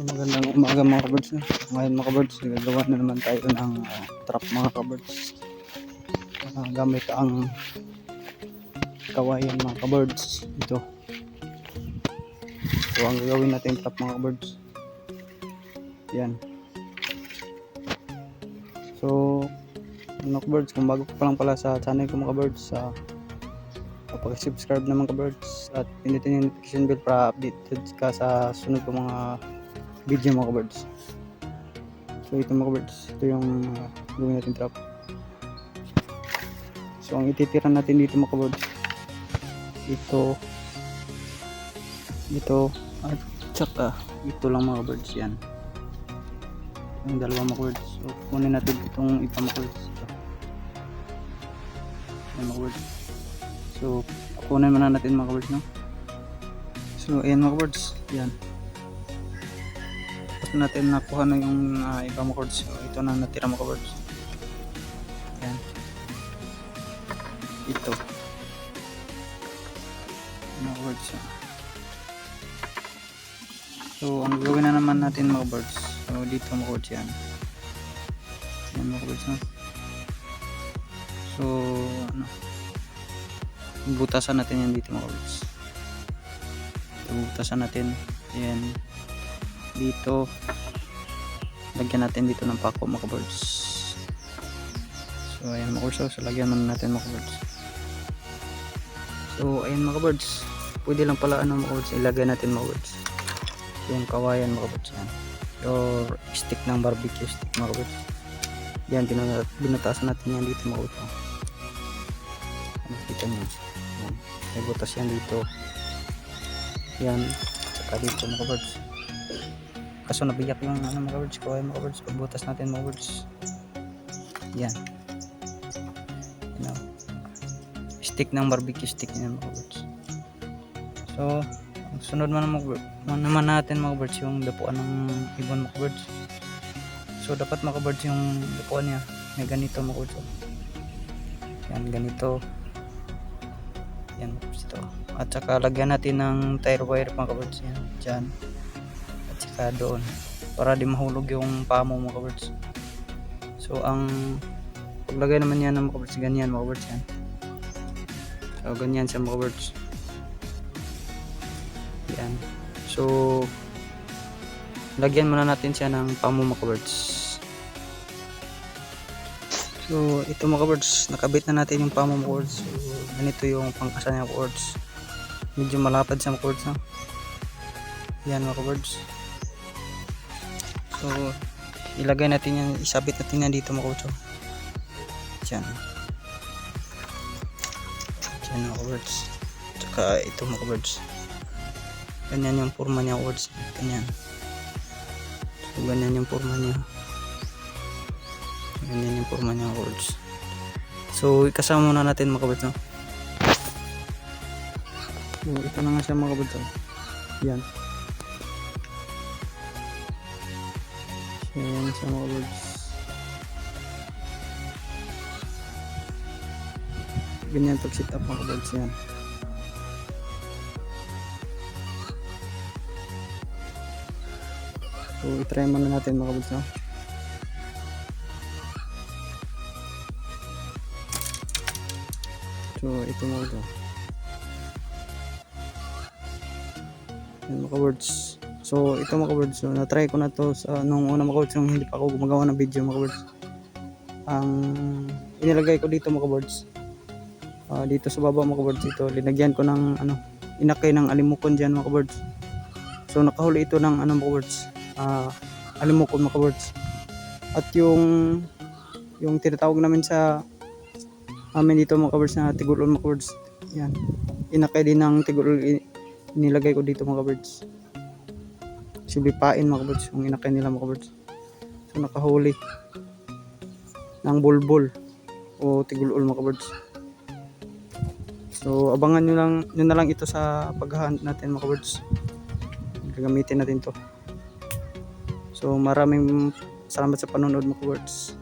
So magandang umaga mga kabards. Ngayon mga kabards, gagawa na naman tayo ng trap mga kabards. Gamit ang kawayan mga kabards. Ito. So ang gagawin natin trap mga kabards. Yan. So mga kabards, kung bago ka pa lang pala sa channel ko mga kabards, pag-subscribe naman kabards at pindutin yung notification bell para updated ka sa sunod ko mga video mga kabards. So ito mga kabards, ito yung gawin natin trap. So ang ititira natin dito mga kabards, ito at saka ito lang mga kabards. Yan yung dalawa mga kabards. So kunin natin itong ipa mga kabards. Yan mga kabards. So kunin muna natin mga kabards, no? So ayan mga kabards, yan natin nakuha na yung iba mga cords. So ito na natira mga cords. Yan. Ito mga cords. So ang gagawin na naman natin mga cords, so dito mga cords, yan mga cords, no? So butasan natin yan dito mga cords. Butasan natin yan dito, lagyan natin dito ng pako mga kabards. So ayan mga kabards, so lagyan muna natin mga kabards. So ayan mga kabards, pwede lang pala mga kabards, ilagay natin mga kabards yung kawayan mga kabards, yan or stick ng barbecue stick mga kabards. Yan, binutasan natin yan dito mga kabards. Nakita nyo, yan, may butas yan dito, yan, saka dito mga kabards. Kaso nabiyak yung mga kabards ko ay mga kabards, pagbutas natin mga kabards. Yan. Stick ng barbecue stick niya mga kabards. So ang sunod naman natin mga kabards, yung dapuan ng ibon mga kabards. So dapat mga kabards yung dapuan niya may ganito mga kabards. Yan, ganito. Yan mga kabards, ito. At saka lagyan natin ng tire wire mga kabards. Yan, dyan. Doon para di mahulog yung pamo mga kabards. So ang paglagay naman yan ng mga kabards, ganyan mga kabards, yan. So ganyan siya mga kabards, yan. So lagyan muna natin siya ng pamo mga kabards. So ito mga kabards, nakabit na natin yung pamo mga kabards. So ganito yung pangkasan niya mga kabards, medyo malapad siya mga kabards, no? Yan mga kabards. So ilagay natin yan, isabit natin yan dito mga kabards. Diyan mga kabards. Tsaka ito mga kabards, ganyan yung forma niya kabards, ganyan. So ganyan yung forma niya, ganyan yung forma niya kabards. So ikasama muna natin mga kabards, no? So ito na nga siya mga kabards. Yan. Ayan siya mga kabards. Ganyan pag sit up mga kabards, yan. So itry muna natin mga kabards, no? So ito mga kabards. Yan mga kabards. So ito mga kabards, so na-try ko na to sa nung una mga kabards, nung hindi pa ako gumagawa ng video mga kabards. Ang inilagay ko dito mga kabards, dito sa baba mga kabards, ito linagyan ko ng inakay ng alimukon dyan mga kabards. So nakahuli ito ng mga kabards, alimukon mga kabards. At yung tinatawag namin sa amin dito mga kabards na tigulon mga kabards, yan, inakay din ng tigulon, inilagay ko dito mga kabards. Sulipain mga kabards yung inakay nila mga kabards. So nakahuli ng bulbul o tigulol mga kabards. So abangan nyo na lang ito sa paghahunt natin mga kabards. Gagamitin natin to. So maraming salamat sa panonood mga kabards.